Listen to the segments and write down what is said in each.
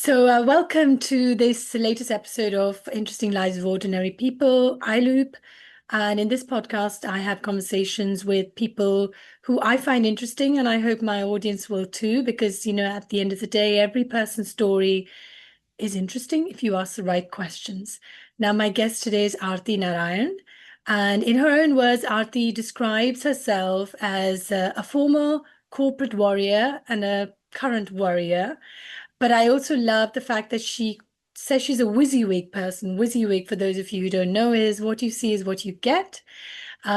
Welcome to this latest episode of Interesting Lives of Ordinary People, iLoOP. And in this podcast, I have conversations with people who I find interesting, and I hope my audience will too, because, at the end of the day, every person's story is interesting if you ask the right questions. Now, my guest today is Aarti Narayan. And in her own words, Aarti describes herself as a former corporate warrior and a current warrior. But I also love the fact that she says she's a WYSIWYG person. WYSIWYG, for those of you who don't know, is what you see is what you get.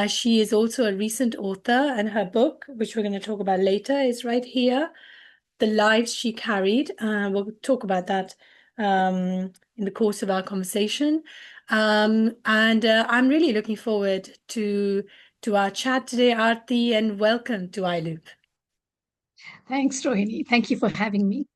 She is also a recent author, and her book, which we're going to talk about later, is right here, The Lives She Carried. We'll talk about that in the course of our conversation. And I'm really looking forward to our chat today, Aarti, and welcome to iLoOP. Thanks, Rohini. Thank you for having me.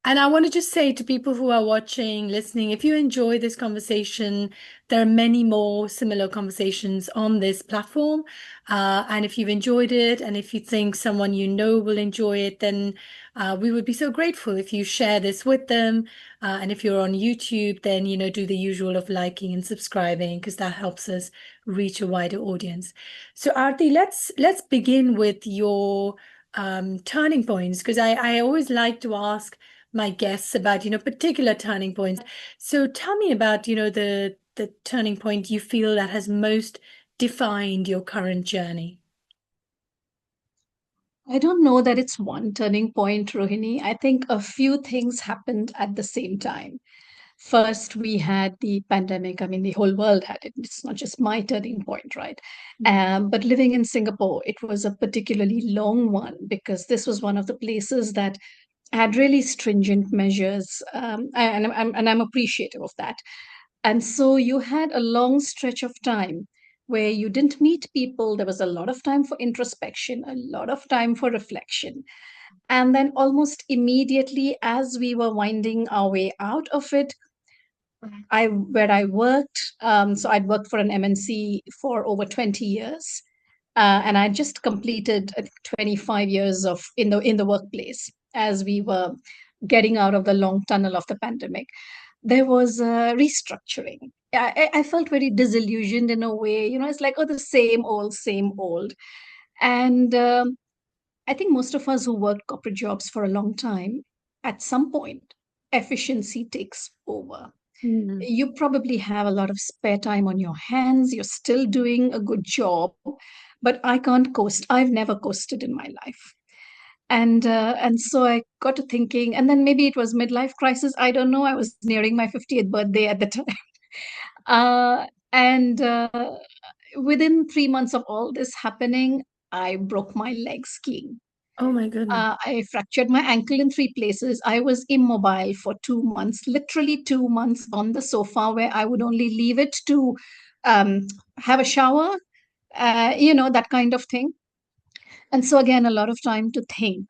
And I want to just say to people who are watching, listening, if you enjoy this conversation, there are many more similar conversations on this platform. And if you've enjoyed it, and if you think someone you know will enjoy it, then we would be so grateful if you share this with them. And if you're on YouTube, then, do the usual of liking and subscribing, because that helps us reach a wider audience. So, Aarti, let's begin with your turning points, because I always like to ask my guests about, particular turning points. So tell me about, the turning point you feel that has most defined your current journey. I don't know that it's one turning point, Rohini. I think a few things happened at the same time. First, we had the pandemic. I mean, the whole world had it. It's not just my turning point, right? But living in Singapore, it was a particularly long one because this was one of the places that had really stringent measures, and I'm appreciative of that. And so you had a long stretch of time where you didn't meet people. There was a lot of time for introspection, a lot of time for reflection. And then almost immediately, as we were winding our way out of it, I where I worked, so I'd worked for an MNC for over 20 years. And I just completed 25 years of in the workplace as we were getting out of the long tunnel of the pandemic. There was a restructuring. I felt very disillusioned in a way. It's like, oh, the same old, same old. And I think most of us who worked corporate jobs for a long time, at some point, efficiency takes over. Mm. You probably have a lot of spare time on your hands. You're still doing a good job, but I can't coast. I've never coasted in my life. And so I got to thinking, and then maybe it was midlife crisis. I don't know. I was nearing my 50th birthday at the time. And within 3 months of all this happening, I broke my leg skiing. Oh my goodness. I fractured my ankle in three places. I was immobile for 2 months, literally 2 months on the sofa, where I would only leave it to have a shower, that kind of thing. And so, again, a lot of time to think.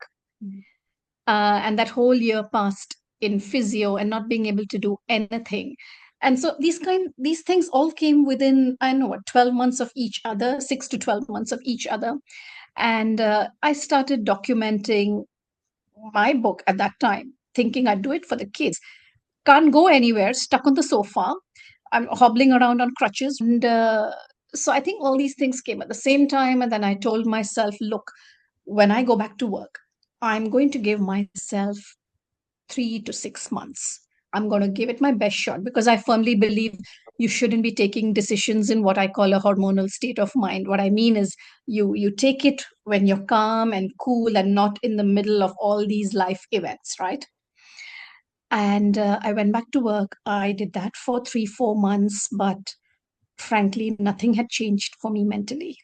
And that whole year passed in physio and not being able to do anything. And so these things all came within, I don't know what, 12 months of each other, 6 to 12 months of each other. And I started documenting my book at that time, thinking I'd do it for the kids. Can't go anywhere, stuck on the sofa. I'm hobbling around on crutches. And so I think all these things came at the same time. And then I told myself, look, when I go back to work, I'm going to give myself 3 to 6 months. I'm going to give it my best shot because I firmly believe you shouldn't be taking decisions in what I call a hormonal state of mind. What I mean is you take it when you're calm and cool and not in the middle of all these life events, right? And I went back to work. I did that for 3, 4 months, but frankly, nothing had changed for me mentally.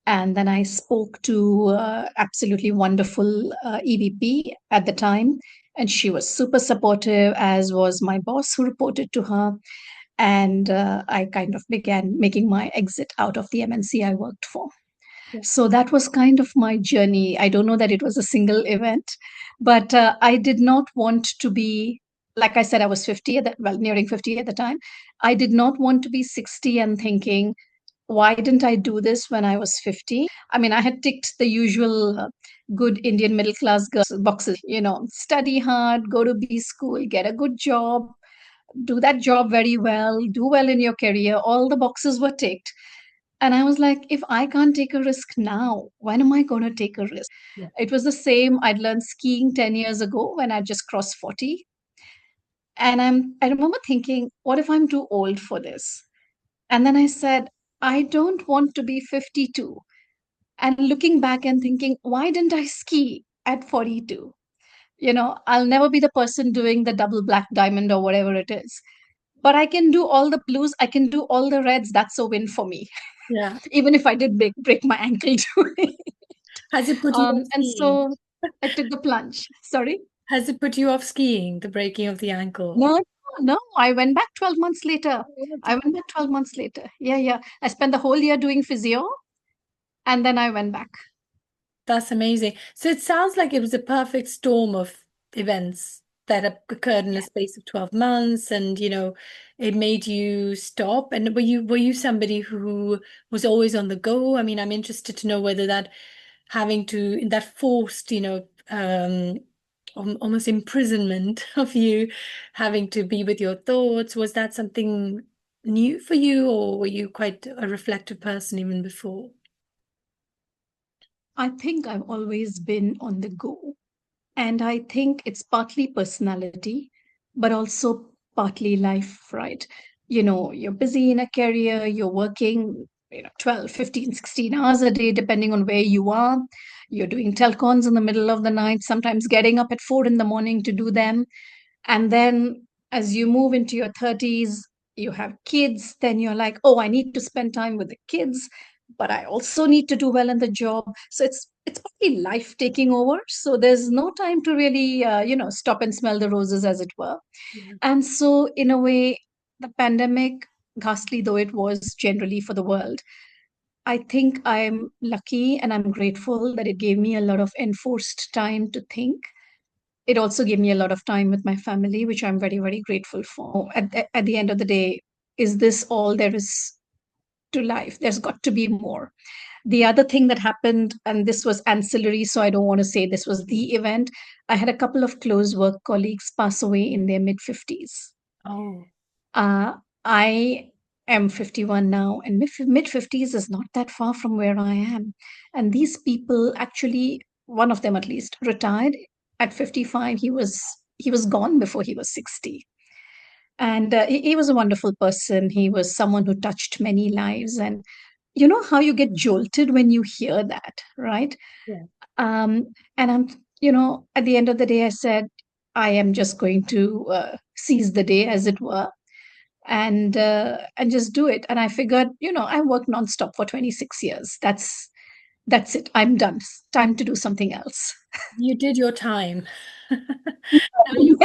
And then I spoke to absolutely wonderful EVP at the time, and she was super supportive, as was my boss who reported to her. And I kind of began making my exit out of the MNC I worked for. Yeah. So that was kind of my journey. I don't know that it was a single event, but I did not want to be, like I said, I was 50 at that, well, nearing 50 at the time. I did not want to be 60 and thinking, why didn't I do this when I was 50? I mean, I had ticked the usual good Indian middle class girls boxes, study hard, go to B school, get a good job, do that job very well, do well in your career. All the boxes were ticked. And I was like, if I can't take a risk now, when am I going to take a risk? Yeah. It was the same. I'd learned skiing 10 years ago when I just crossed 40. And I remember thinking, what if I'm too old for this? And then I said, I don't want to be 52. And looking back and thinking, why didn't I ski at 42? I'll never be the person doing the double black diamond or whatever it is. But I can do all the blues, I can do all the reds. That's a win for me, Yeah. even if I did break my ankle doing it. Has it put you off And skiing? so I took the plunge. Sorry? Has it put you off skiing, the breaking of the ankle? No, no, I went back 12 months later. Oh, well I went back 12 months later. Yeah, yeah. I spent the whole year doing physio and then I went back. That's amazing. So it sounds like it was a perfect storm of events that occurred in a Yeah. space of 12 months and it made you stop. And were you somebody who was always on the go? I mean, I'm interested to know whether that forced, almost imprisonment of you having to be with your thoughts. Was that something new for you, or were you quite a reflective person even before? I think I've always been on the go. And I think it's partly personality, but also partly life, right? You're busy in a career, you're working, 12, 15, 16 hours a day, depending on where you are. You're doing telcons in the middle of the night, sometimes getting up at 4 in the morning to do them. And then as you move into your 30s, you have kids, then you're like, oh, I need to spend time with the kids, but I also need to do well in the job. So it's partly life taking over. So there's no time to really, stop and smell the roses, as it were. Yeah. And so, in a way, the pandemic, ghastly though it was generally for the world, I think I'm lucky and I'm grateful that it gave me a lot of enforced time to think. It also gave me a lot of time with my family, which I'm very, very grateful for. At the end of the day, is this all there is to life? There's got to be more. The other thing that happened, and this was ancillary, so I don't want to say this was the event, I had a couple of close work colleagues pass away in their mid 50s. Oh, Uh, I am 51 now, and mid 50s is not that far from where I am. And these people actually, one of them at least, retired at 55. He was gone before he was 60. And he was a wonderful person. He was someone who touched many lives. And you know how you get jolted when you hear that, right? yeah. Um, and at the end of the day, I said, I am just going to seize the day, as it were, and just do it. And I figured, I worked nonstop for 26 years. That's it. I'm done. Time to do something else. You did your time. Now you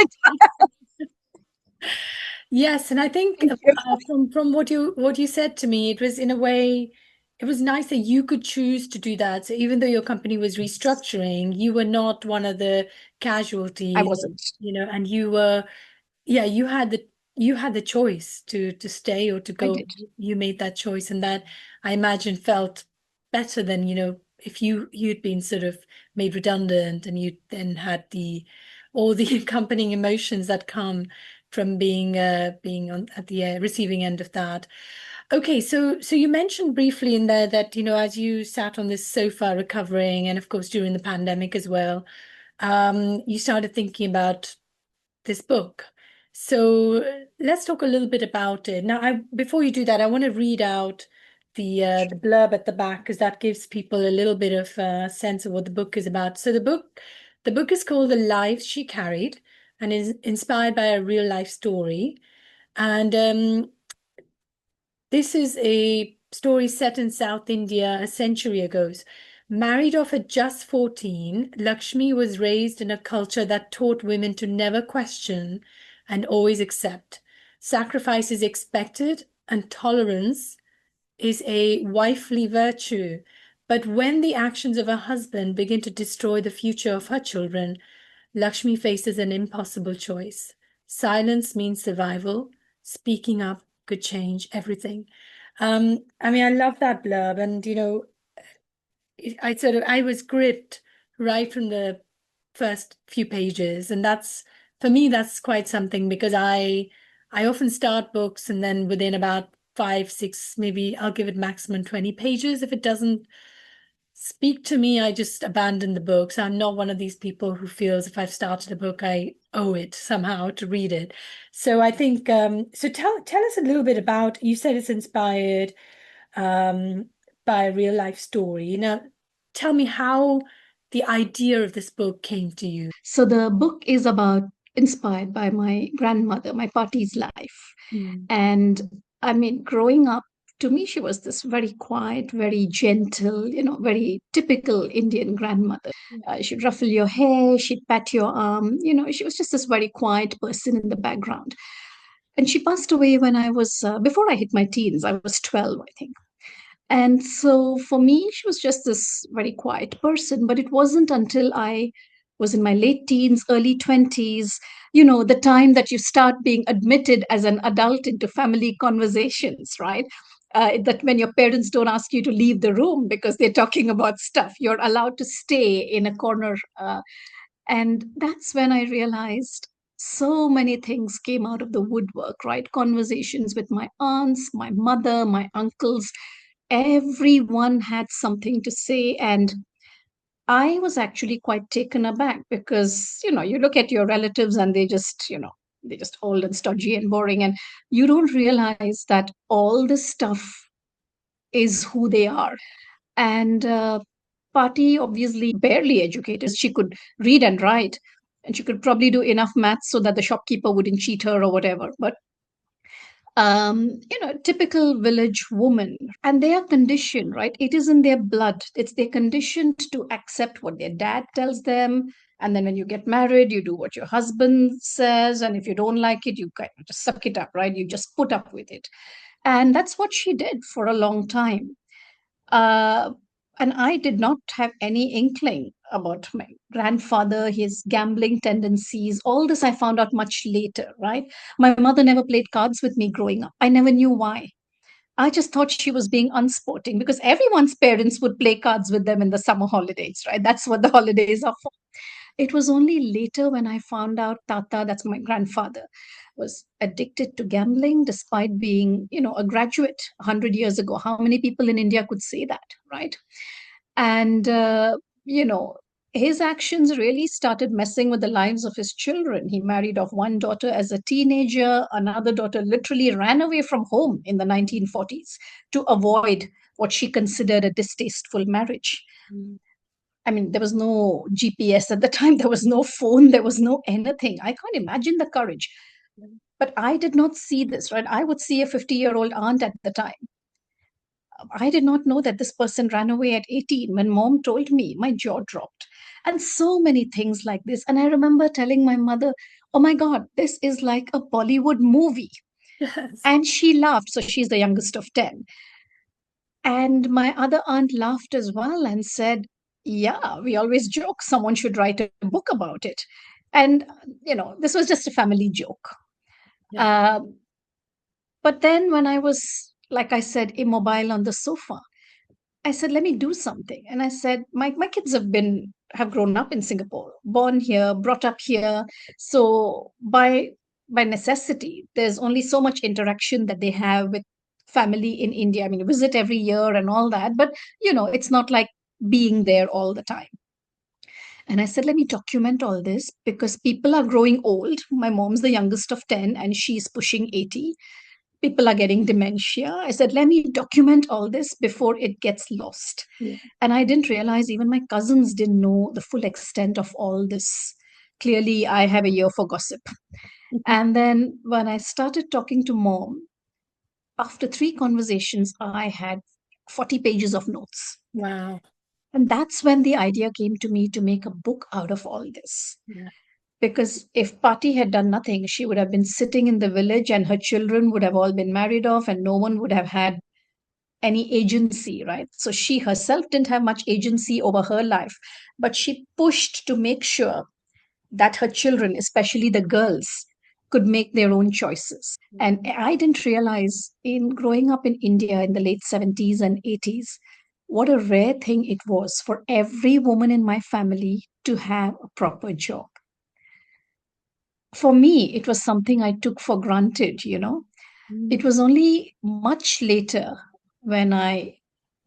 Yes, and I think Thank you. from what you said to me, it was in a way, it was nice that you could choose to do that. So even though your company was restructuring, you were not one of the I casualties, wasn't. and you were, yeah, you had the choice to stay or to I go. did. You made that choice, and that I imagine felt better than, if you'd been sort of made redundant and you then had the all the accompanying emotions that come from being on at the receiving end of that. Okay, so you mentioned briefly in there that, as you sat on this sofa recovering, and of course during the pandemic as well, you started thinking about this book. So let's talk a little bit about it. Now, before you do that, I want to read out the blurb at the back, because that gives people a little bit of sense of what the book is about. So the book is called The Lives She Carried and is inspired by a real life story. And this is a story set in South India a century ago. Married off at just 14, Lakshmi was raised in a culture that taught women to never question and always accept. Sacrifice is expected, and tolerance is a wifely virtue. But when the actions of her husband begin to destroy the future of her children, Lakshmi faces an impossible choice. Silence means survival. Speaking up could change everything. I mean, I love that blurb, and I was gripped right from the first few pages. And that's, for me, that's quite something, because I often start books and then within about five, six, maybe I'll give it maximum 20 pages. If it doesn't speak to me, I just abandon the book. So I'm not one of these people who feels if I've started a book, I owe it somehow to read it. So I think so tell us a little bit about, you said it's inspired um by a real life story. Now tell me how the idea of this book came to you. So the book is about inspired by my grandmother, my Pati's life. Mm. And I mean, growing up, to me, she was this very quiet, very gentle, very typical Indian grandmother. She'd ruffle your hair, she'd pat your arm. She was just this very quiet person in the background. And she passed away when I was, before I hit my teens, I was 12, I think. And so for me, she was just this very quiet person. But it wasn't until I was in my late teens, early 20s, the time that you start being admitted as an adult into family conversations, right? That when your parents don't ask you to leave the room because they're talking about stuff, you're allowed to stay in a corner. And that's when I realized so many things came out of the woodwork, right? Conversations with my aunts, my mother, my uncles, everyone had something to say. And I was actually quite taken aback because, you look at your relatives and they're just old and stodgy and boring. And you don't realize that all this stuff is who they are. And Pati, obviously barely educated, she could read and write, and she could probably do enough maths so that the shopkeeper wouldn't cheat her or whatever. But typical village woman, and they are conditioned, right? It is in their blood. They're conditioned to accept what their dad tells them. And then when you get married, you do what your husband says. And if you don't like it, you kind of just suck it up, right? You just put up with it. And that's what she did for a long time. Uh, and I did not have any inkling about my grandfather, his gambling tendencies. All this I found out much later, right? My mother never played cards with me growing up. I never knew why. I just thought she was being unsporting because everyone's parents would play cards with them in the summer holidays, right? That's what the holidays are for. It was only later when I found out Tata, that's my grandfather, was addicted to gambling despite being, a graduate 100 years ago. How many people in India could say that, right? And, you know, his actions really started messing with the lives of his children. He married off one daughter as a teenager. Another daughter literally ran away from home in the 1940s to avoid what she considered a distasteful marriage. Mm. I mean, there was no GPS at the time, there was no phone, there was no anything. I can't imagine the courage. But I did not see this, right? I would see a 50-year-old aunt at the time. I did not know that this person ran away at 18. When mom told me, my jaw dropped. And so many things like this. And I remember telling my mother, oh my God, this is like a Bollywood movie. Yes. And she laughed. So she's the youngest of 10. And my other aunt laughed as well and said, yeah, we always joke someone should write a book about it. And, this was just a family joke. Yeah. Um, but then when I was, like I said, immobile on the sofa, I said, let me do something. And I said, my kids have grown up in Singapore, born here, brought up here. So by necessity, there's only so much interaction that they have with family in India. I mean, visit every year and all that, but it's not like being there all the time. And I said, let me document all this because people are growing old. My mom's the youngest of 10 and she's pushing 80. People are getting dementia. I said, let me document all this before it gets lost. Yeah. And I didn't realize even my cousins didn't know the full extent of all this. Clearly, I have a ear for gossip. And then when I started talking to mom, after 3 conversations, I had 40 pages of notes. Wow. And that's when the idea came to me to make a book out of all this. Yeah. Because if Pati had done nothing, she would have been sitting in the village and her children would have all been married off and no one would have had any agency, right? So she herself didn't have much agency over her life, but she pushed to make sure that her children, especially the girls, could make their own choices. And I didn't realize in growing up in India in the late 70s and 80s, what a rare thing it was for every woman in my family to have a proper job. For me, it was something I took for granted. It Mm. was only much later when I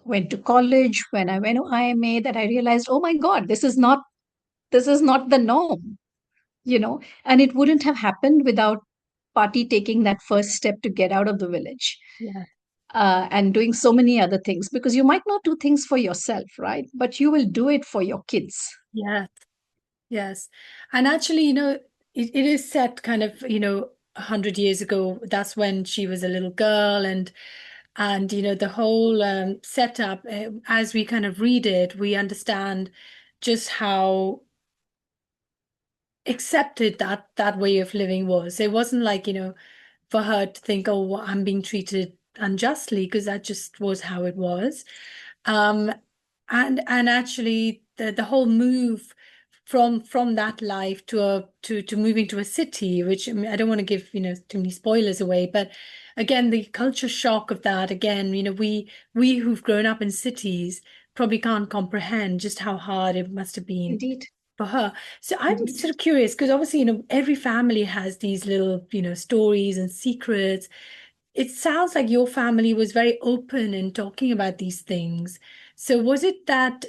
went to college, when I went to IMA, that I realized, oh my God, this is not the norm. And it wouldn't have happened without Party taking that first step to get out of the village, Yeah. and doing so many other things, because you might not do things for yourself, right? But you will do it for your kids. Yeah. Yes. And actually, it is set kind of, 100 years ago. That's when she was a little girl, and the whole setup, as we kind of read it, we understand just how accepted that way of living was. It wasn't like, for her to think, oh, well, I'm being treated unjustly, because that just was how it was. Um, and actually the whole move from that life to moving to a city, which, I mean, I don't want to give, too many spoilers away, but again, the culture shock of that, again, we who've grown up in cities probably can't comprehend just how hard it must have been Indeed, for her. So I'm indeed, sort of curious because obviously, every family has these little, stories and secrets. It sounds like your family was very open in talking about these things. So was it that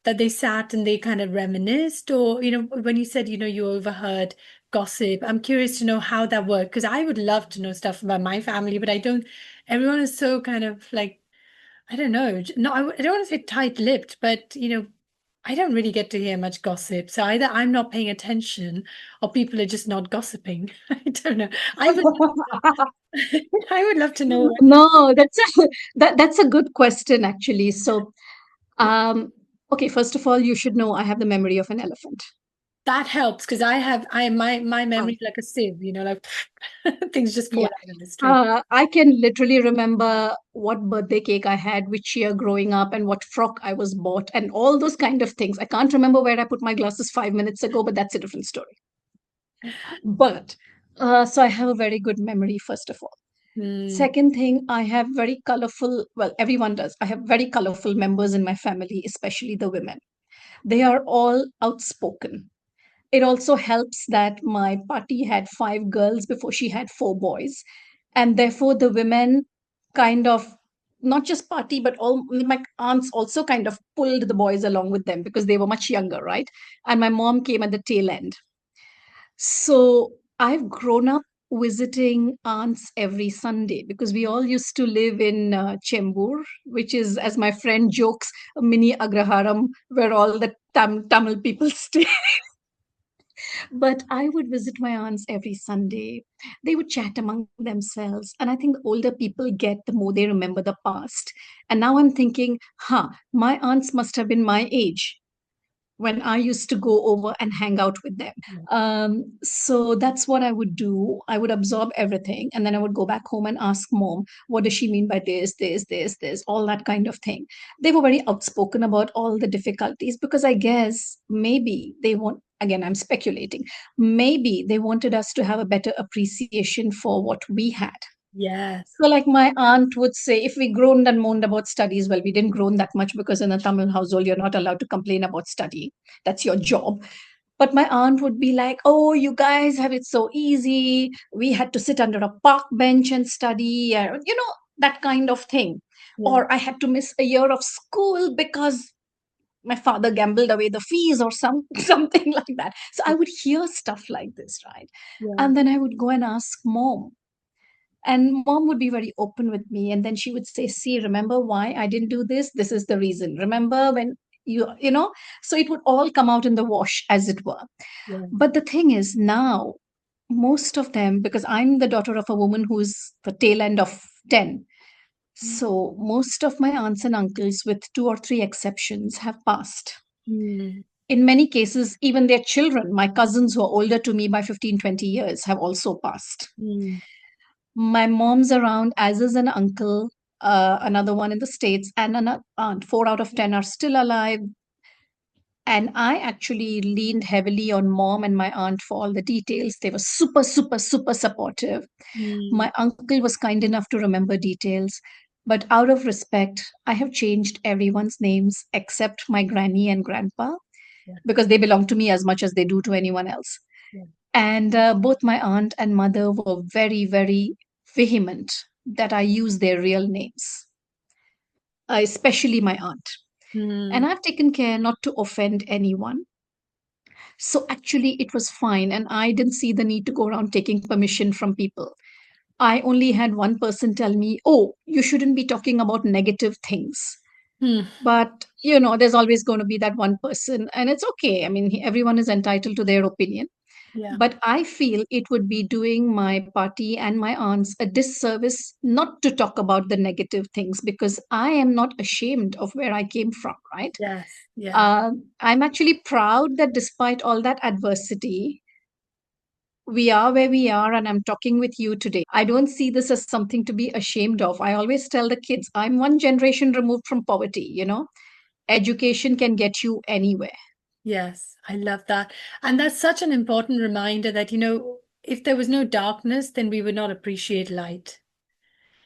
they sat and they kind of reminisced, or, when you said, you overheard gossip, I'm curious to know how that worked, because I would love to know stuff about my family, but I don't, everyone is so kind of like, I don't know. No, I don't want to say tight-lipped, but I don't really get to hear much gossip. So either I'm not paying attention or people are just not gossiping. I don't know. I would I would love to know what no, that's a good question, actually. So, okay, first of all, you should know I have the memory of an elephant. that helps, because I my memory is like a sieve, like things just fall Yeah. out of the street. I can literally remember what birthday cake I had, which year growing up, and what frock I was bought, and all those kind of things. I can't remember where I put my glasses 5 minutes ago, but that's a different story. But so I have a very good memory, first of all. Hmm. Second thing, I have very colorful, well, everyone does. I have very colorful members in my family, especially the women. They are all outspoken. It also helps that my party had 5 girls before she had 4 boys. And therefore, the women kind of, not just party, but all my aunts also kind of pulled the boys along with them because they were much younger, right? And my mom came at the tail end. So I've grown up visiting aunts every Sunday because we all used to live in Chembur, which is, as my friend jokes, a mini Agraharam where all the Tamil people stay. But I would visit my aunts every Sunday. They would chat among themselves. And I think the older people get, the more they remember the past. And now I'm thinking, my aunts must have been my age when I used to go over and hang out with them. So that's what I would do. I would absorb everything and then I would go back home and ask mom, what does she mean by this, all that kind of thing. They were very outspoken about all the difficulties because I guess maybe they want, again, I'm speculating, maybe they wanted us to have a better appreciation for what we had. Yes. So, like my aunt would say, if we groaned and moaned about studies, well, we didn't groan that much because in a Tamil household, you're not allowed to complain about study. That's your job. But my aunt would be like, oh, you guys have it so easy. We had to sit under a park bench and study, that kind of thing. Yeah. Or I had to miss a year of school because my father gambled away the fees or something like that. So I would hear stuff like this, right? Yeah. And then I would go and ask mom, and mom would be very open with me. And then she would say, see, remember why I didn't do this? This is the reason. Remember when so it would all come out in the wash, as it were. Yeah. But the thing is, now, most of them, because I'm the daughter of a woman who's the tail end of 10. So most of my aunts and uncles, with two or three exceptions, have passed. Mm. In many cases, even their children, my cousins who are older to me by 15, 20 years, have also passed. Mm. My mom's around, as is an uncle, another one in the States, and an aunt. 4 out of 10 are still alive. And I actually leaned heavily on mom and my aunt for all the details. They were super, super, super supportive. Mm. My uncle was kind enough to remember details. But out of respect, I have changed everyone's names except my granny and grandpa Yeah. because they belong to me as much as they do to anyone else. Yeah. And both my aunt and mother were very, very vehement that I use their real names, especially my aunt. And Hmm. I've taken care not to offend anyone. So actually, it was fine. And I didn't see the need to go around taking permission from people. I only had one person tell me, oh, you shouldn't be talking about negative things. Hmm. But, there's always going to be that one person. And it's okay. I mean, everyone is entitled to their opinion. Yeah. But I feel it would be doing my party and my aunts a disservice not to talk about the negative things because I am not ashamed of where I came from, right? Yes. Yeah. I'm actually proud that despite all that adversity, we are where we are, and I'm talking with you today. I don't see this as something to be ashamed of. I always tell the kids, I'm one generation removed from poverty. Education can get you anywhere. Yes. I love that. And that's such an important reminder that, if there was no darkness, then we would not appreciate light.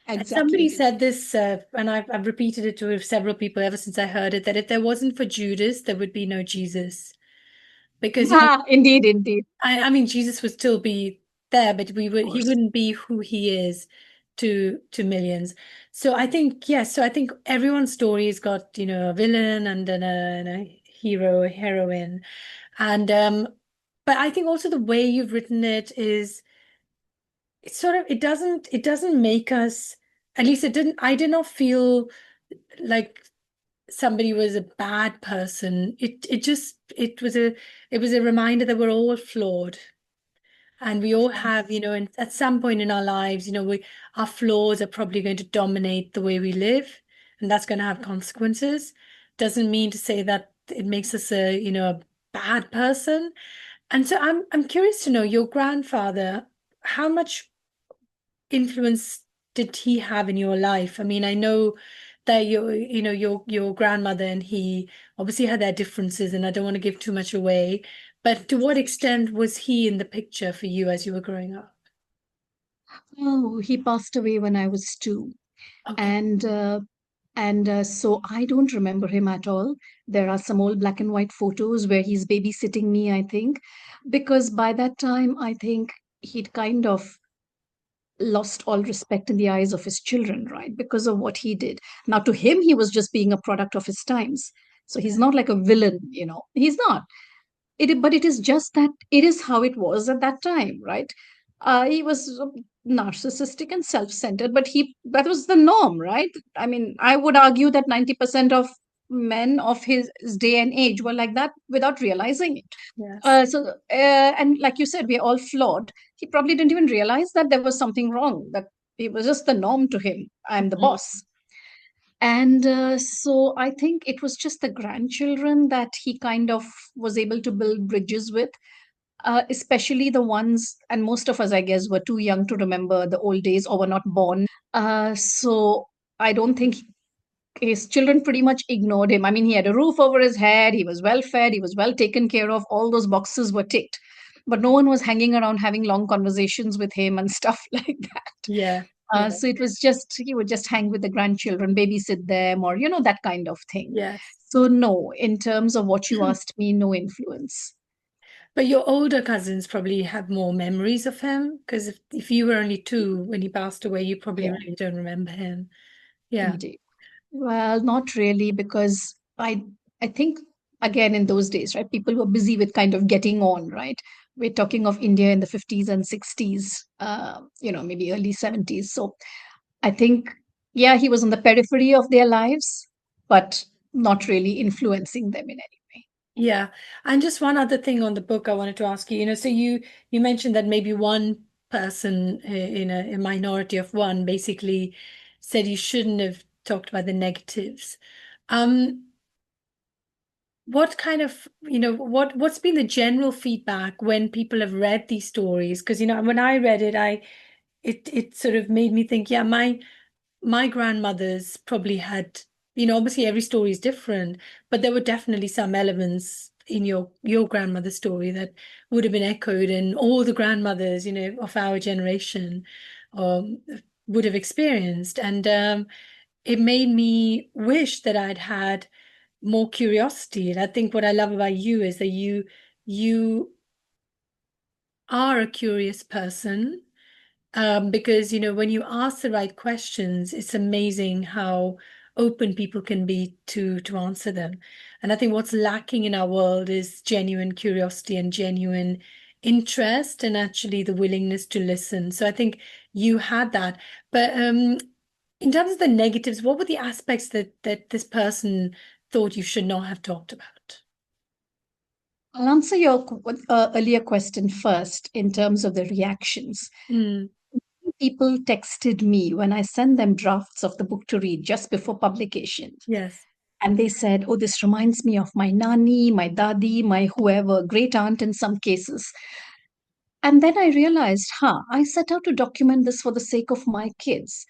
And somebody Exactly. said this, and I've repeated it to several people ever since I heard it, that if there wasn't for Judas, there would be no Jesus. Because, Indeed, indeed. I mean, Jesus would still be there, but Of he course. wouldn't be who he is to millions. So I think, yes, so I think everyone's story has got, a villain and then a hero, a heroine. And but I think also the way you've written it is it's sort of it doesn't make us, at least it didn't, I did not feel like somebody was a bad person. It was a reminder that we're all flawed. And we Of all have, course. at some point in our lives, our flaws are probably going to dominate the way we live, and that's going to have consequences. Doesn't mean to say that it makes us a bad person. And so I'm curious to know your grandfather, how much influence did he have in your life? I mean, I know that your grandmother and he obviously had their differences, and I don't want to give too much away, but to what extent was he in the picture for you as you were growing up? Oh, he passed away when I was 2. Okay. And so I don't remember him at all. There are some old black and white photos where he's babysitting me, I think, because by that time, I think he'd kind of lost all respect in the eyes of his children, right? Because of what he did. Now, to him, he was just being a product of his times. So he's Yeah. not like a villain. He's not. But it is just that it is how it was at that time, right? He was narcissistic and self-centered, but he that was the norm, right? I mean, I would argue that 90% of men of his day and age were like that without realizing it. Yes. And like you said, we're all flawed. He probably didn't even realize that there was something wrong, that it was just the norm to him. I'm the Mhm. boss. And so I think it was just the grandchildren that he kind of was able to build bridges with, especially the ones, and most of us, I guess, were too young to remember the old days or were not born. So I don't think his children pretty much ignored him. I mean, he had a roof over his head, he was well fed, he was well taken care of, all those boxes were ticked. But no one was hanging around having long conversations with him and stuff like that. Yeah. Yeah. So it was just, he would just hang with the grandchildren, babysit them, or, that kind of thing. Yes. So, no, in terms of what you asked me, no influence. But your older cousins probably have more memories of him, because if you were only two when he passed away, you probably Yeah, really don't remember him. Yeah. indeed. Well, not really, because I think again in those days, right, people were busy with kind of getting on, right? We're talking of India in the 50s and 60s, maybe early 70s. So I think, yeah, he was on the periphery of their lives, but not really influencing them in any way. Yeah. And just one other thing on the book I wanted to ask you, so you mentioned that maybe one person in a minority of one basically said you shouldn't have talked about the negatives. Um, what kind of, what's been the general feedback when people have read these stories? Because, when I read it, it sort of made me think, yeah, my grandmothers probably had, obviously every story is different, but there were definitely some elements in your grandmother's story that would have been echoed, and all the grandmothers, of our generation um, would have experienced. And it made me wish that I'd had more curiosity. And I think what I love about you is that you are a curious person. Because when you ask the right questions, it's amazing how open people can be to answer them. And I think what's lacking in our world is genuine curiosity and genuine interest, and actually the willingness to listen. So I think you had that. But in terms of the negatives, what were the aspects that this person thought you should not have talked about? I'll answer your earlier question first in terms of the reactions. Mm, People texted me when I sent them drafts of the book to read just before publication. yes. And they said, oh, this reminds me of my nani, my dadi, my whoever, great aunt in some cases. And then I realized, I set out to document this for the sake of my kids.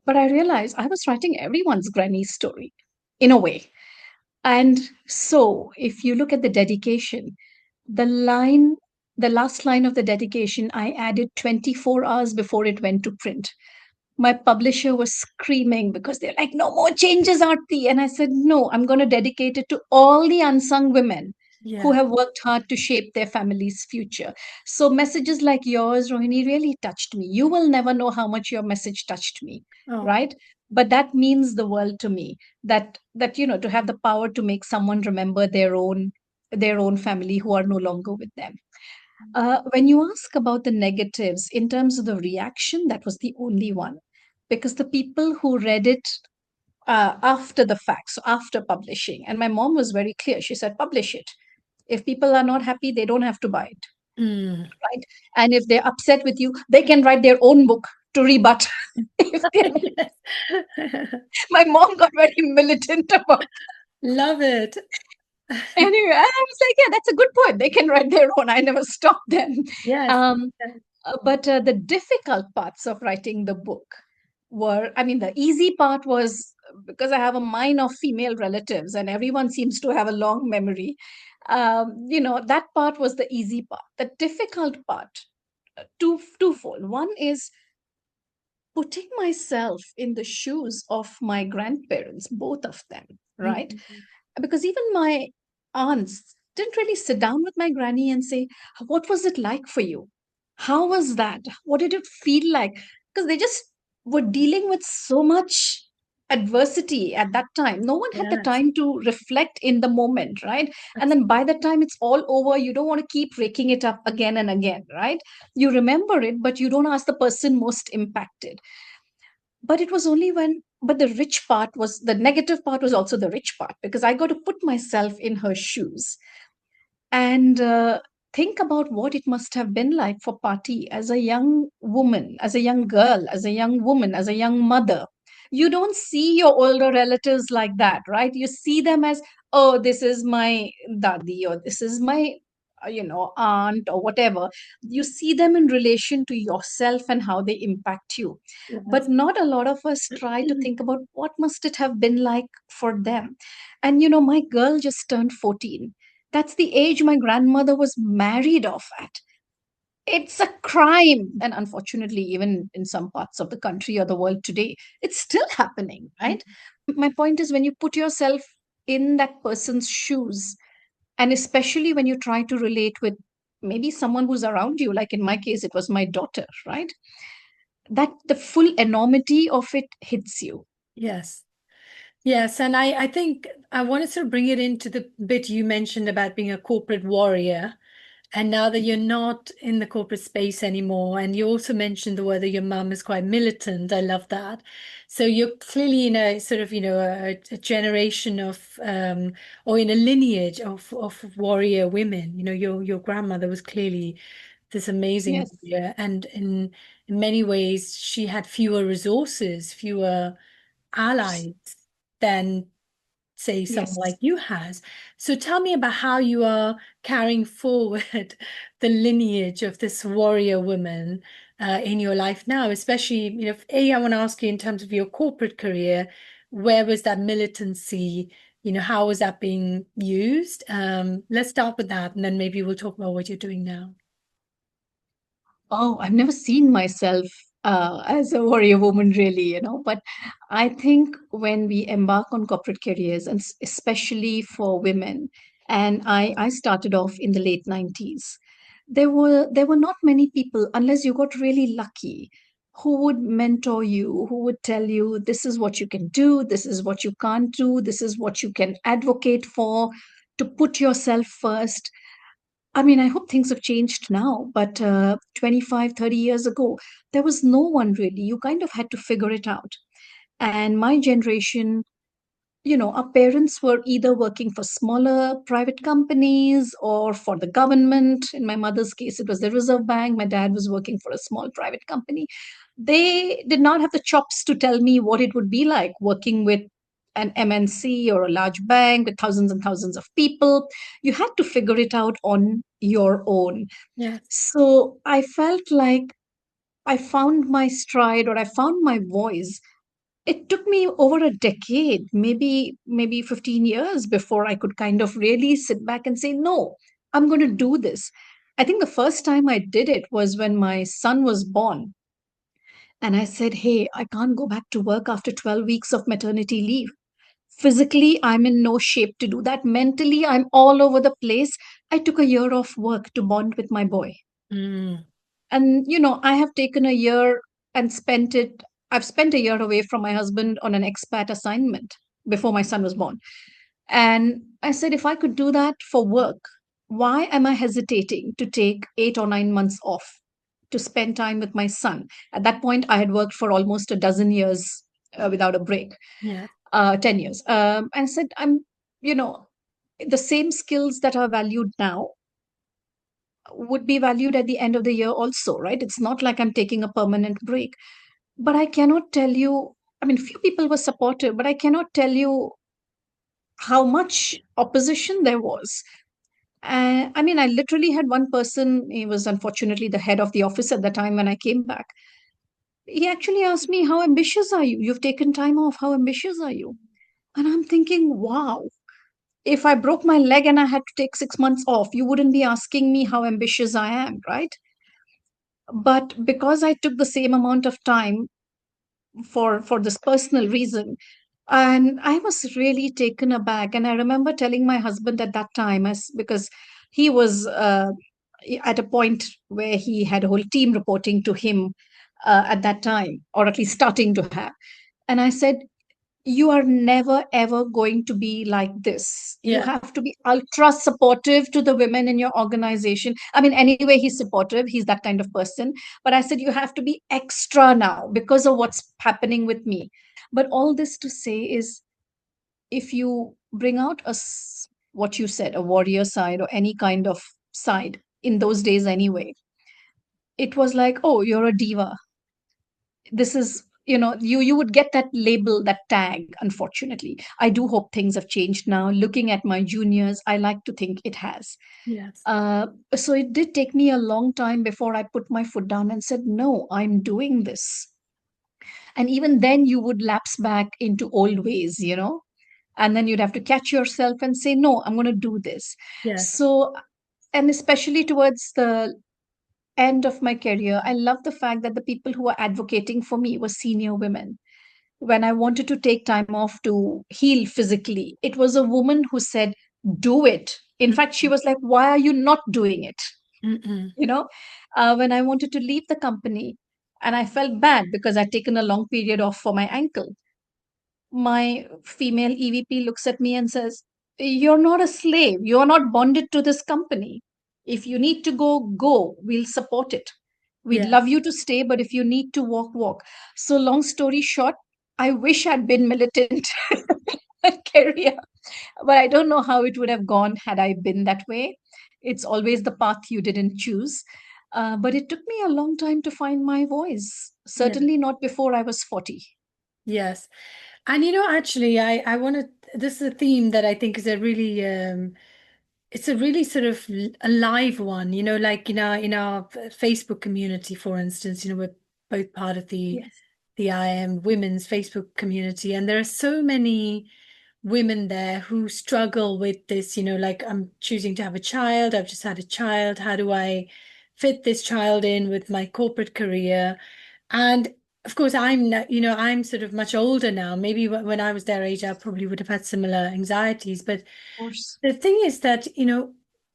But I realized I was writing everyone's granny story in a way. And so if you look at the dedication, the line, the last line of the dedication, I added 24 hours before it went to print. My publisher was screaming because they're like, no more changes, Aarti. And I said, no, I'm going to dedicate it to all the unsung women who Yeah. have worked hard to shape their family's future. So messages like yours, Rohini, really touched me. You will never know how much your message touched me, Oh, right? But that means the world to me. That to have the power to make someone remember their own family who are no longer with them. When you ask about the negatives, in terms of the reaction, that was the only one. Because the people who read it after the fact, so after publishing, and my mom was very clear. She said, publish it. If people are not happy, they don't have to buy it, mm. right? And if they're upset with you, they can write their own book to rebut. If Yes. my mom got very militant about. Love it. Anyway, I was like, yeah, that's a good point. They can write their own. I never stopped them. Yes. Um, but the difficult parts of writing the book were, I mean, the easy part was because I have a mine of female relatives and everyone seems to have a long memory. That part was the easy part. The difficult part, twofold. One is putting myself in the shoes of my grandparents, both of them, right? Mm. Because even my aunts didn't really sit down with my granny and say, what was it like for you? How was that? What did it feel like? Because they just were dealing with so much adversity at that time. No one had the Yes. time to reflect in the moment, right? And then by the time it's all over, you don't want to keep raking it up again and again, right? You remember it, but you don't ask the person most impacted. But it was only when, but the rich part was, the negative part was also the rich part, because I got to put myself in her shoes and think about what it must have been like for Pati as a young woman, as a young girl, as a young woman, as a young mother. You don't see your older relatives like that, right? You see them as, oh, this is my dadi, or this is my aunt, or whatever. You see them in relation to yourself and how they impact you. But Yes. not a lot of us try to think about what must it have been like for them. And my girl just turned 14. That's the age my grandmother was married off at. It's a crime. And unfortunately, even in some parts of the country or the world today, it's still happening, right? My point is, when you put yourself in that person's shoes, and especially when you try to relate with maybe someone who's around you, like in my case, it was my daughter, right? That the full enormity of it hits you. Yes. Yes. And I think I want to sort of bring it into the bit you mentioned about being a corporate warrior. And now that you're not in the corporate space anymore, and you also mentioned the word that your mum is quite militant. I love that. So you're clearly in a sort of, a generation of, or in a lineage of warrior women. Your grandmother was clearly this amazing Yes, warrior, and in many ways, she had fewer resources, fewer allies than say someone like yes. you has. So tell me about how you are carrying forward the lineage of this warrior woman in your life now, especially, I want to ask you in terms of your corporate career, where was that militancy? How was that being used? Let's start with that, and then maybe we'll talk about what you're doing now. Oh, I've never seen myself as a warrior woman, really, But I think when we embark on corporate careers, and especially for women, and I started off in the late 90s, there were not many people, unless you got really lucky, who would mentor you, who would tell you this is what you can do, this is what you can't do, this is what you can advocate for, to put yourself first. I mean, I hope things have changed now, but 25, 30 years ago, there was no one really. You kind of had to figure it out. And my generation, our parents were either working for smaller private companies or for the government. In my mother's case, it was the Reserve Bank. My dad was working for a small private company. They did not have the chops to tell me what it would be like working with an MNC or a large bank with thousands and thousands of people. You had to figure it out on your own. Yes. So I felt like I found my stride, or I found my voice. It took me over a decade, maybe 15 years, before I could kind of really sit back and say, no, I'm going to do this. I think the first time I did it was when my son was born. And I said, hey, I can't go back to work after 12 weeks of maternity leave. Physically, I'm in no shape to do that. Mentally, I'm all over the place. I took a year off work to bond with my boy. Mm. And, I have taken a year and I've spent a year away from my husband on an expat assignment before my son was born. And I said, if I could do that for work, why am I hesitating to take 8 or 9 months off to spend time with my son? At that point, I had worked for almost a dozen years without a break, Yeah. 10 years. And I said, you know, the same skills that are valued now would be valued at the end of the year also, right? It's not like I'm taking a permanent break. But I cannot tell you, I mean, few people were supportive, but I cannot tell you how much opposition there was. I mean, I literally had one person, he was unfortunately the head of the office at the time when I came back. He actually asked me, how ambitious are you? You've taken time off. How ambitious are you? And I'm thinking, wow, if I broke my leg and I had to take 6 months off, you wouldn't be asking me how ambitious I am, right? But because I took the same amount of time for this personal reason, and I was really taken aback. And I remember telling my husband at that time, as because he was at a point where he had a whole team reporting to him at that time, or at least starting to have. And I said, you are never ever going to be like this. You Yeah. have to be ultra supportive to the women in your organization. I mean, anyway, he's supportive, he's that kind of person. But I said, you have to be extra now because of what's happening with me. But all this to say is, if you bring out what you said, a warrior side or any kind of side in those days anyway, it was like, oh, you're a diva. This is, you would get that label, that tag. Unfortunately, I do hope things have changed now. Looking at my juniors, I like to think it has. Yes. So it did take me a long time before I put my foot down and said, no, I'm doing this. And even then you would lapse back into old ways, and then you'd have to catch yourself and say, no, I'm going to do this. Yes. So, and especially towards the end of my career, I love the fact that the people who were advocating for me were senior women. When I wanted to take time off to heal physically, it was a woman who said, do it. In fact, she was like, why are you not doing it? Mm-mm. You know, when I wanted to leave the company and I felt bad because I'd taken a long period off for my ankle, my female EVP looks at me and says, you're not a slave. You're not bonded to this company. If you need to go, go. We'll support it. We'd love Yes. you to stay, but if you need to walk, walk. So, long story short, I wish I'd been militant career, but I don't know how it would have gone had I been that way. It's always the path you didn't choose. But it took me a long time to find my voice. Yeah. Certainly not before I was 40. Yes. And actually, I want to, this is a theme that I think is a really, it's a really sort of a live one, like in our Facebook community, for instance, we're both part of the Yes. the IM women's Facebook community, and there are so many women there who struggle with this, like, I'm choosing to have a child, I've just had a child, how do I fit this child in with my corporate career? And of course, I'm sort of much older now. Maybe when I was their age, I probably would have had similar anxieties. But course. the thing is that,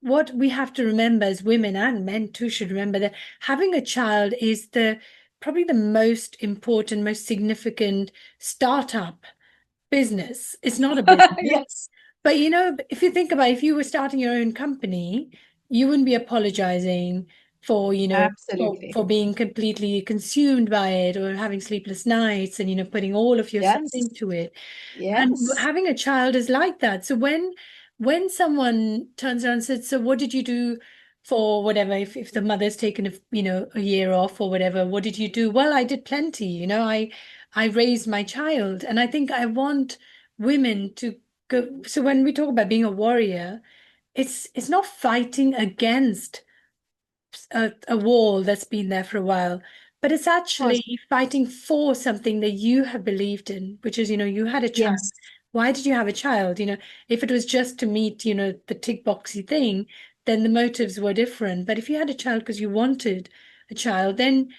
what we have to remember as women and men too should remember that having a child is the probably the most important, most significant startup business. It's not a business. Yes, But if you think about if you were starting your own company, you wouldn't be apologizing for, for absolutely. being completely consumed by it or having sleepless nights and, putting all of yourself Yes, into it. And yes. having a child is like that. So when someone turns around and says, "So what did you do for whatever?" If the mother's taken a year off or whatever, what did you do? Well, I did plenty. I raised my child, and I think I want women to go. So when we talk about being a warrior, it's not fighting against a wall that's been there for a while, but it's Of course. actually fighting for something that you have believed in, which is, you had a child. Yes. Why did you have a child? If it was just to meet, the tick boxy thing, then the motives were different. But if you had a child because you wanted a child, then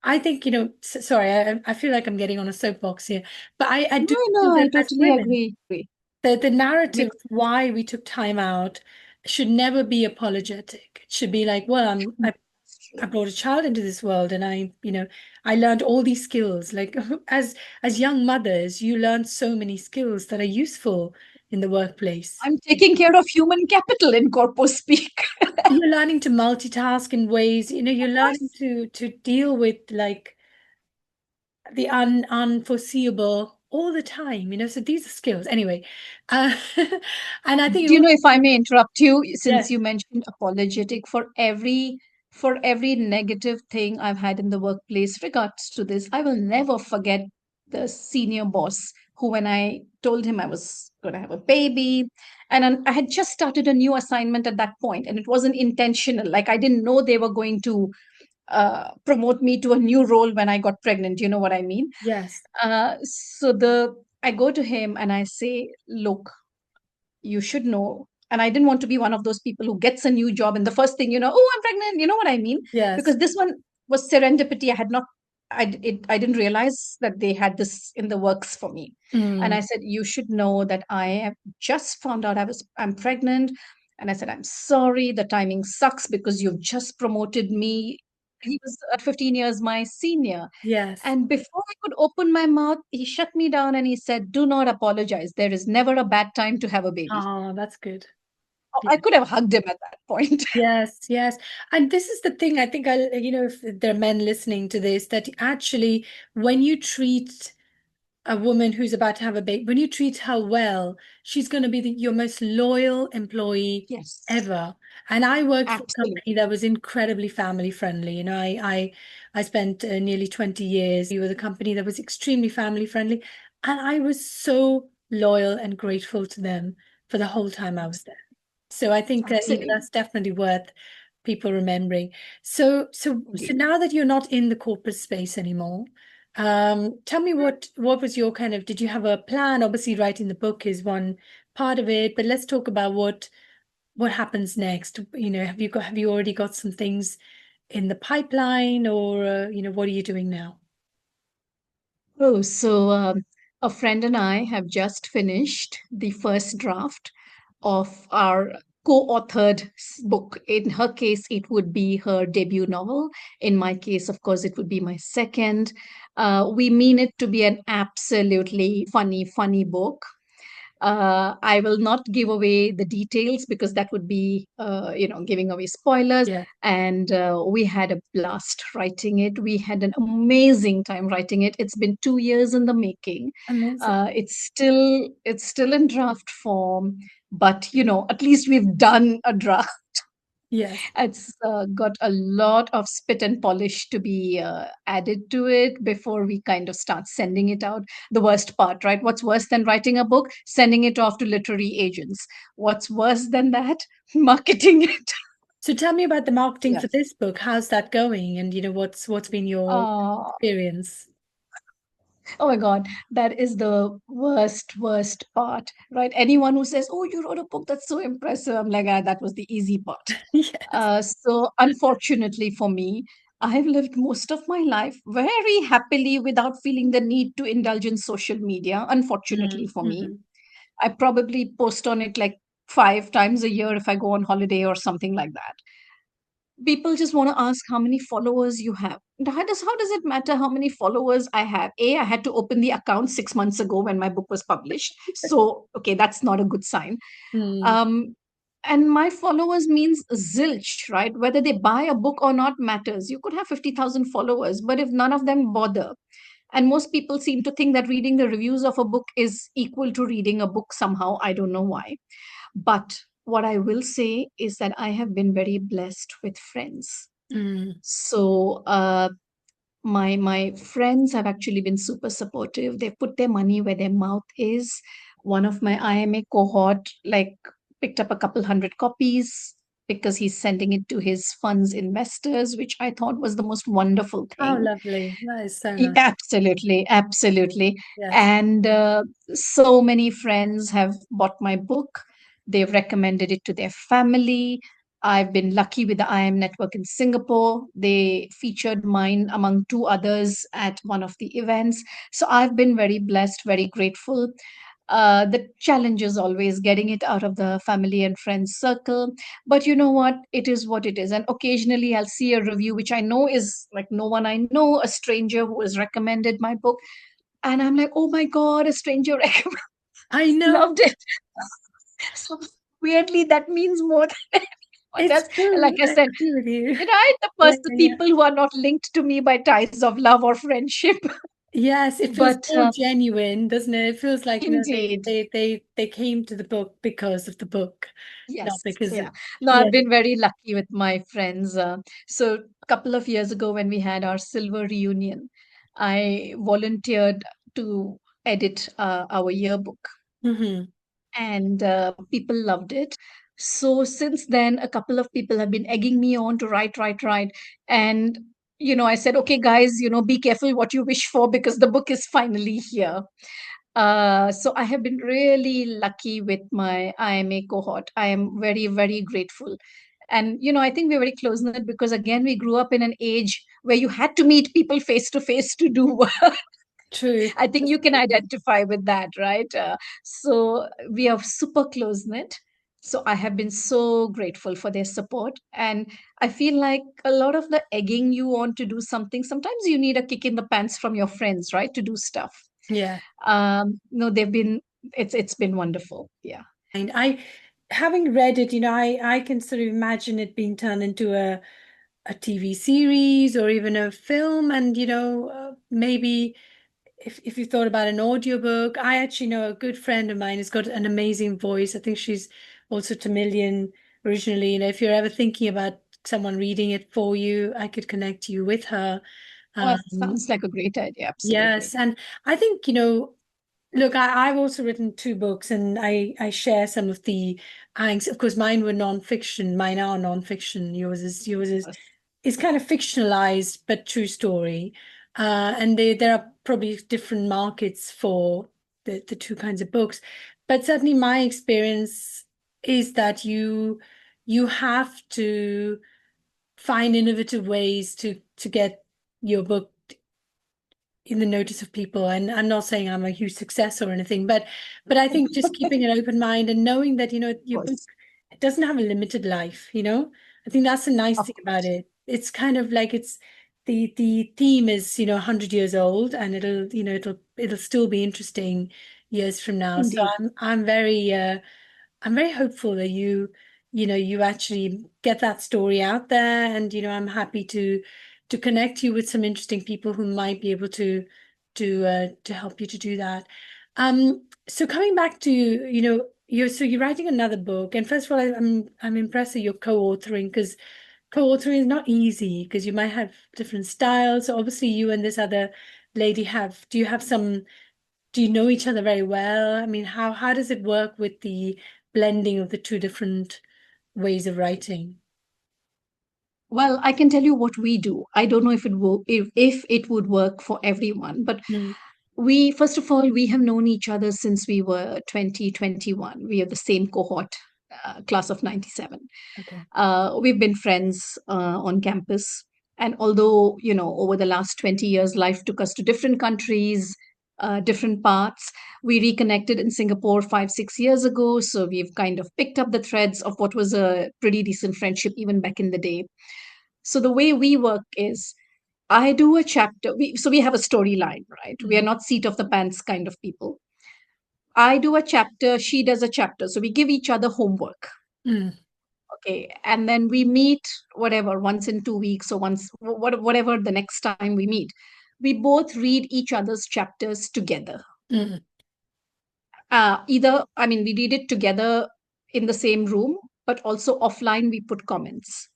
I think, sorry, I feel like I'm getting on a soapbox here, but I No, do feel no, that I as totally women, agree. the narrative of Because why we took time out should never be apologetic. It should be like, well, it's I true. brought a child into this world and I learned all these skills. Like as young mothers, you learn so many skills that are useful in the workplace. I'm taking care of human capital in corpus speak. You're learning to multitask in ways, you're Of learning course. to deal with like the unforeseeable all the time, so these are skills. Anyway, uh, and I think it Do you was, know, if I may interrupt you, since yes, you mentioned apologetic for every negative thing I've had in the workplace regards to this, I will never forget the senior boss who, when I told him I was going to have a baby, and I had just started a new assignment at that point, and it wasn't intentional. Like, I didn't know they were going to promote me to a new role when I got pregnant. You know what I mean? yes, So I go to him and I say, "Look, you should know." And I didn't want to be one of those people who gets a new job and the first thing, oh, I'm pregnant. You know what I mean? yes. Because this one was serendipity. I had not, I didn't realize that they had this in the works for me. And Mm, I said, you should know that I have just found out I'm pregnant. And I said, I'm sorry. The timing sucks because you've just promoted me. He was at 15 years my senior. yes. And before I could open my mouth, he shut me down and he said, do not apologize. There is never a bad time to have a baby. Oh, that's good. Oh, Yeah. I could have hugged him at that point. Yes, yes. And this is the thing, I think if there are men listening to this, that actually when you treat a woman who's about to have a baby, when you treat her well, she's going to be your most loyal employee Yes, ever. And I worked for a company absolutely. that was incredibly family friendly. I spent nearly 20 years with a company that was extremely family friendly, and I was so loyal and grateful to them for the whole time I was there. So I think Absolutely. that's definitely worth people remembering. So Indeed. now that you're not in the corporate space anymore, tell me what was your kind of, did you have a plan? Obviously, writing the book is one part of it, but let's talk about what happens next. Have you already got some things in the pipeline, or what are you doing now? Oh, so a friend and I have just finished the first draft of our co-authored book. In her case, it would be her debut novel. In my case, of course, it would be my second. We mean it to be an absolutely funny, funny book. I will not give away the details because that would be, giving away spoilers. Yeah, And we had a blast writing it. We had an amazing time writing it. It's been 2 years in the making. amazing. It's still in draft form, but at least we've done a draft. Yes. It's got a lot of spit and polish to be added to it before we kind of start sending it out. The worst part, right? What's worse than writing a book? Sending it off to literary agents. What's worse than that? Marketing it. So tell me about the marketing for Yes. this book. How's that going? And what's been your Uh, experience? oh my God, that is the worst part, right? Anyone who says, "Oh, you wrote a book, that's so impressive," I'm like, that was the easy part. Yes. So unfortunately for me, I've lived most of my life very happily without feeling the need to indulge in social media, unfortunately for me. Mm-hmm. I probably post on it like 5 times a year if I go on holiday or something like that. People just want to ask how many followers you have. And how does it matter how many followers I have? A, I had to open the account 6 months ago when my book was published. So, okay, that's not a good sign. Mm. Um, and my followers means zilch, right? Whether they buy a book or not matters. You could have 50,000 followers, but if none of them bother, and most people seem to think that reading the reviews of a book is equal to reading a book somehow. I don't know why. But what I will say is that I have been very blessed with friends. Mm. So my friends have actually been super supportive. They put their money where their mouth is. One of my IMA cohort like picked up a couple hundred copies because he's sending it to his funds investors, which I thought was the most wonderful Oh, thing. lovely. That is so nice. Absolutely, absolutely. Yes. And so many friends have bought my book. They've recommended it to their family. I've been lucky with the IM network in Singapore. They featured mine among two others at one of the events. So I've been very blessed, very grateful. The challenge is always getting it out of the family and friends circle. But you know what? It is what it is. And occasionally I'll see a review, which I know is like no one I know, a stranger who has recommended my book. And I'm like, oh my God, a stranger recommended, I know. loved it. So weirdly, that means more than anyone It's else. And like true. I I said, agree with you. right, Yeah, the yeah. people who are not linked to me by ties of love or friendship. Yes, it feels But more genuine, doesn't it? It feels like, indeed. they came to the book because of the book, not Yes, because of, yeah. No, yeah. I've been very lucky with my friends. So a couple of years ago when we had our silver reunion, I volunteered to edit our yearbook, Hmm. and people loved it. So since then, a couple of people have been egging me on to write, write, write. And, I said, okay, guys, be careful what you wish for because the book is finally here. So I have been really lucky with my IMA cohort. I am very, very grateful. And, I think we're very close knit because, again, we grew up in an age where you had to meet people face to face to do work. True. I think you can identify with that, right? So we are super close knit. So I have been so grateful for their support. And I feel like a lot of the egging you on to do something, sometimes you need a kick in the pants from your friends, right? To do stuff. Yeah. No, they've been it's been wonderful. Yeah. And having read it, I can sort of imagine it being turned into a TV series or even a film. And, maybe if you thought about an audiobook, I actually know a good friend of mine has got an amazing voice. I think she's also Tamilian originally. If you're ever thinking about someone reading it for you, I could connect you with her. Oh, that Um, sounds like a great idea. Absolutely. yes, and I think, look, I've also written two books, and I share some of the angst. Of course, mine were nonfiction. Mine are nonfiction. Yours is kind of fictionalized but true story. And there are probably different markets for the two kinds of books. But certainly my experience is that you have to find innovative ways to get your book in the notice of people. And I'm not saying I'm a huge success or anything, but I think just keeping an open mind and knowing that, Of your book course. doesn't have a limited life. I think that's the nice Of thing about course. it. It's kind of like the theme is, 100 years old, and it'll still be interesting years from now. So Indeed. I'm very hopeful that you actually get that story out there, and I'm happy to connect you with some interesting people who might be able to help you to do that. So coming back to you're writing another book, and first of all, I'm impressed that you're co-authoring, because co-authoring is not easy because you might have different styles. So obviously, you and this other lady do you know each other very well? I mean, how does it work with the blending of the two different ways of writing? Well, I can tell you what we do. I don't know if it would work for everyone, but Mm, we first of all we have known each other since we were 2021. We are the same cohort, class of 97. okay. We've been friends on campus. And although, over the last 20 years, life took us to different countries, different paths, we reconnected in Singapore 5, 6 years ago. So we've kind of picked up the threads of what was a pretty decent friendship even back in the day. So the way we work is I do a chapter. So we have a storyline, right? We are Mm, not seat of the pants kind of people. I do a chapter, she does a chapter. So we give each other homework. mm, Okay. And then we meet, whatever, once in 2 weeks or whatever the next time we meet. We both read each other's chapters together. mm, I mean, we read it together in the same room, but also offline, we put comments.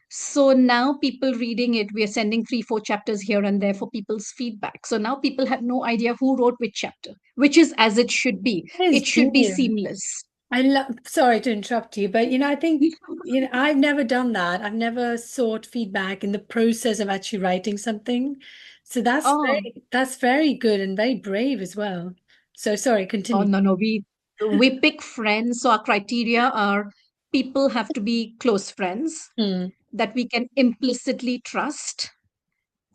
So now people reading it, we are sending 3, 4 chapters here and there for people's feedback. So now people have no idea who wrote which chapter, which is as it should be. that is It should be brilliant. seamless. I love, sorry to interrupt you, but I think, I've never done that. I've never sought feedback in the process of actually writing something. So Oh, that's very good and very brave as well. So sorry, oh continue. no, no. We pick friends. So our criteria are people have to be close friends Hmm. that we can implicitly trust,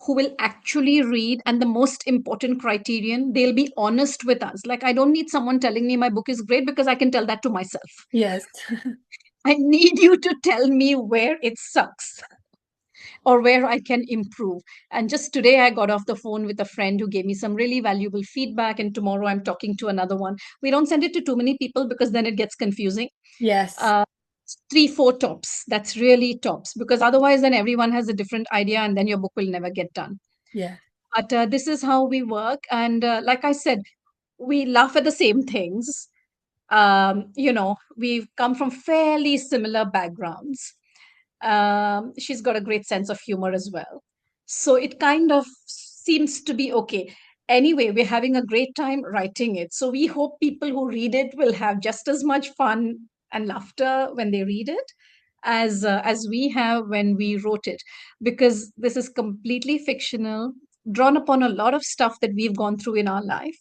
who will actually read, and the most important criterion, they'll be honest with us. Like, I don't need someone telling me my book is great because I can tell that to myself. Yes. I need you to tell me where it sucks or where I can improve. And just today, I got off the phone with a friend who gave me some really valuable feedback. And tomorrow, I'm talking to another one. We don't send it to too many people because then it gets confusing. Yes. Uh, 3, 4 tops. That's really tops, because otherwise, then everyone has a different idea and then your book will never get done. Yeah. But this is how we work. And like I said, we laugh at the same things. We've come from fairly similar backgrounds. She's got a great sense of humor as well. So it kind of seems to be okay. Anyway, we're having a great time writing it. So we hope people who read it will have just as much fun and laughter when they read it as we have when we wrote it, because this is completely fictional, drawn upon a lot of stuff that we've gone through in our life,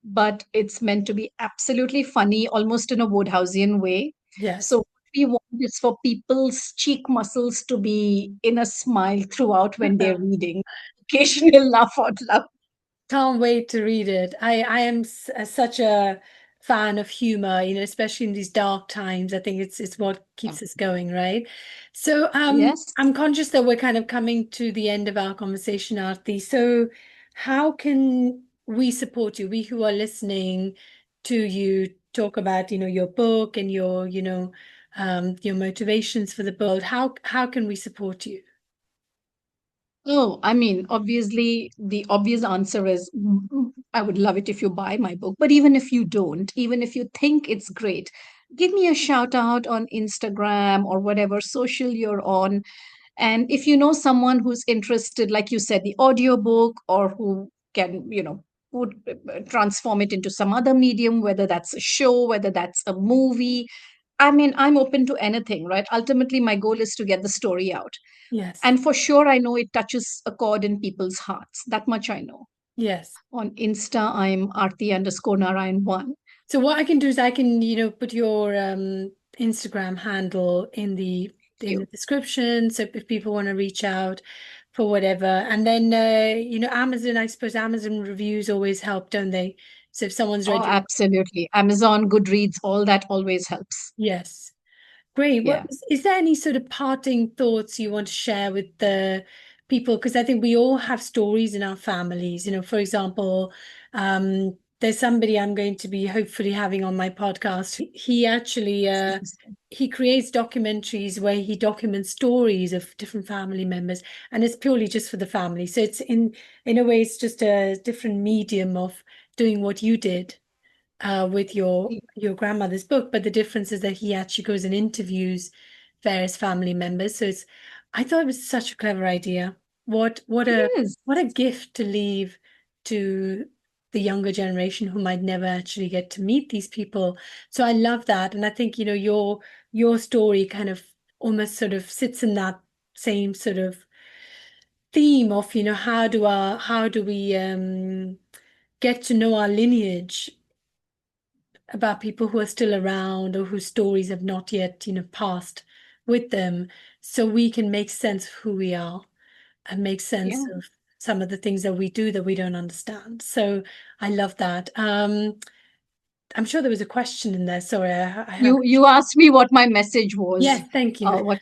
but it's meant to be absolutely funny, almost in a Woodhouseian way. So Yes. what we want is for people's cheek muscles to be in a smile throughout when they're reading. Occasional laugh out loud. Can't wait to read it. I am such a fan of humor, especially in these dark times. I think it's what keeps us going, right? So Yes. I'm conscious that we're kind of coming to the end of our conversation, Aarti. So how can we support you? We who are listening to you talk about, your book and your motivations for the book. How can we support you? Oh, I mean, obviously, the obvious answer is I would love it if you buy my book. But even if you don't, even if you think it's great, give me a shout out on Instagram or whatever social you're on. And if you know someone who's interested, like you said, the audiobook, or who can, would transform it into some other medium, whether that's a show, whether that's a movie. I mean, I'm open to anything, right? Ultimately, my goal is to get the story out. Yes. And for sure, I know it touches a chord in people's hearts. That much I know. Yes. On Insta, I'm Aarti_Narayan 1. So what I can do is I can, put your Instagram handle in the You. description. So if people want to reach out for whatever. And then Amazon, I suppose Amazon reviews always help, don't they? So if someone's Oh, read your absolutely. Amazon, Goodreads, all that always helps. yes. Great. Well, Yeah. is there any sort of parting thoughts you want to share with the people? Because I think we all have stories in our families. For example, there's somebody I'm going to be hopefully having on my podcast. He actually he creates documentaries where he documents stories of different family members, and it's purely just for the family. So it's in a way, it's just a different medium of doing what you did with your grandmother's book, but the difference is that he actually goes and interviews various family members. So I thought it was such a clever idea. It is. What a gift to leave to the younger generation who might never actually get to meet these people. So I love that, and I think your story kind of almost sort of sits in that same sort of theme of how do we get to know our lineage about people who are still around or whose stories have not yet, passed with them, so we can make sense of who we are. and make sense Yeah. of some of the things that we do that we don't understand. So I love that. I'm sure there was a question in there. Sorry, I had a You asked me what my message was. yes, thank you. What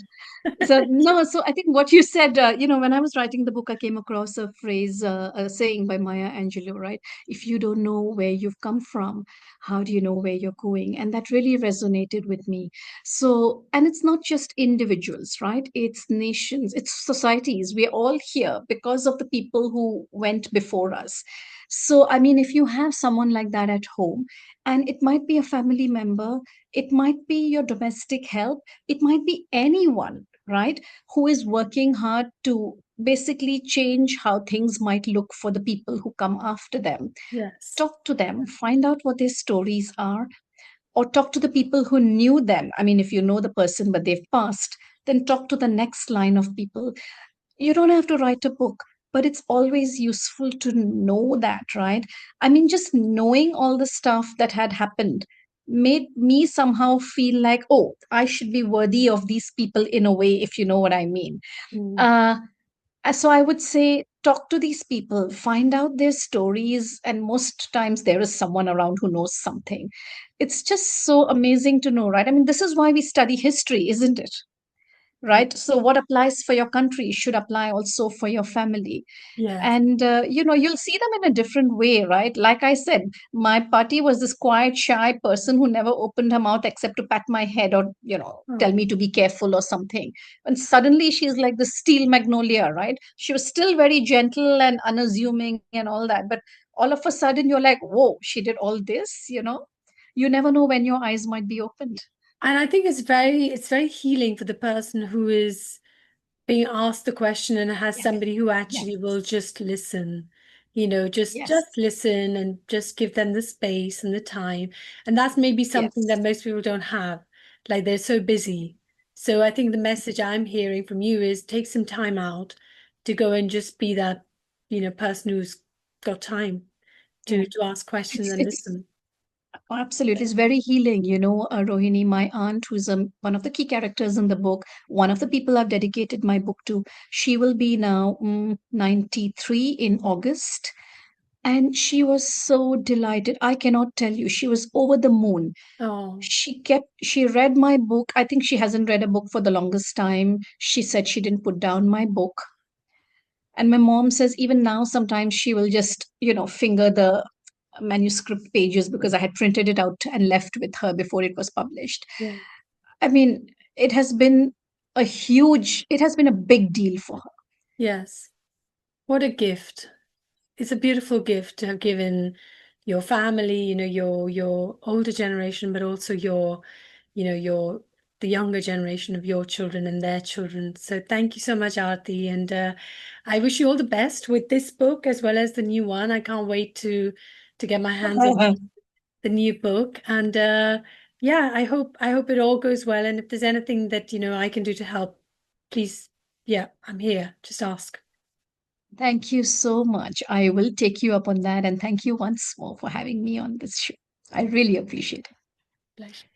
So no, so I think what you said, when I was writing the book, I came across a phrase, a saying by Maya Angelou, right? If you don't know where you've come from, how do you know where you're going? And that really resonated with me. So, and it's not just individuals, right? It's nations, it's societies. We're all here because of the people who went before us. So, I mean, if you have someone like that at home, and it might be a family member, it might be your domestic help, it might be anyone, right, who is working hard to basically change how things might look for the people who come after them. Yes. Talk to them, find out what their stories are, or talk to the people who knew them. I mean, if you know the person but they've passed, then talk to the next line of people. You don't have to write a book, but it's always useful to know that, right? I mean, just knowing all the stuff that had happened made me somehow feel like, oh, I should be worthy of these people in a way, if you know what I mean. Mm, uh, so I would say talk to these people, find out their stories, and most times there is someone around who knows something. It's just so amazing to know, right? I mean, this is why we study history, isn't it? yeah. Right? So what applies for your country should apply also for your family. Yes. And you'll see them in a different way, right? Like I said, my party was this quiet, shy person who never opened her mouth except to pat my head or tell Oh. me to be careful or something. And suddenly she's like the steel magnolia, right? She was still very gentle and unassuming and all that, but all of a sudden you're like, whoa, she did all this. You never know when your eyes might be opened. And I think it's very healing for the person who is being asked the question and has Yes, somebody who actually yes, will just listen, just yes, listen and just give them the space and the time. And that's maybe something yes. that most people don't have. Like they're so busy. So I think the message I'm hearing from you is take some time out to go and just be that, person who's got time Yeah. to ask questions It's and it's listen. absolutely, it's very healing. Rohini, my aunt, who's one of the key characters in the book, one of the people I've dedicated my book to, she will be now 93 in August. And she was so delighted. I cannot tell you. She was over the moon. Oh, She read my book. I think she hasn't read a book for the longest time. She said she didn't put down my book. And my mom says even now, sometimes she will just, finger the manuscript pages because I had printed it out and left with her before it was published. yeah. I mean, it has been a big deal for her. Yes. What a gift. It's a beautiful gift to have given your family, your older generation, but also your the younger generation of your children and their children. So thank you so much, Aarti, and I wish you all the best with this book as well as the new one. I can't wait to get my hands on the new book, and yeah, I hope it all goes well. And if there's anything that I can do to help, please, yeah, I'm here. Just ask. Thank you so much. I will take you up on that. And thank you once more for having me on this show. I really appreciate it. Pleasure.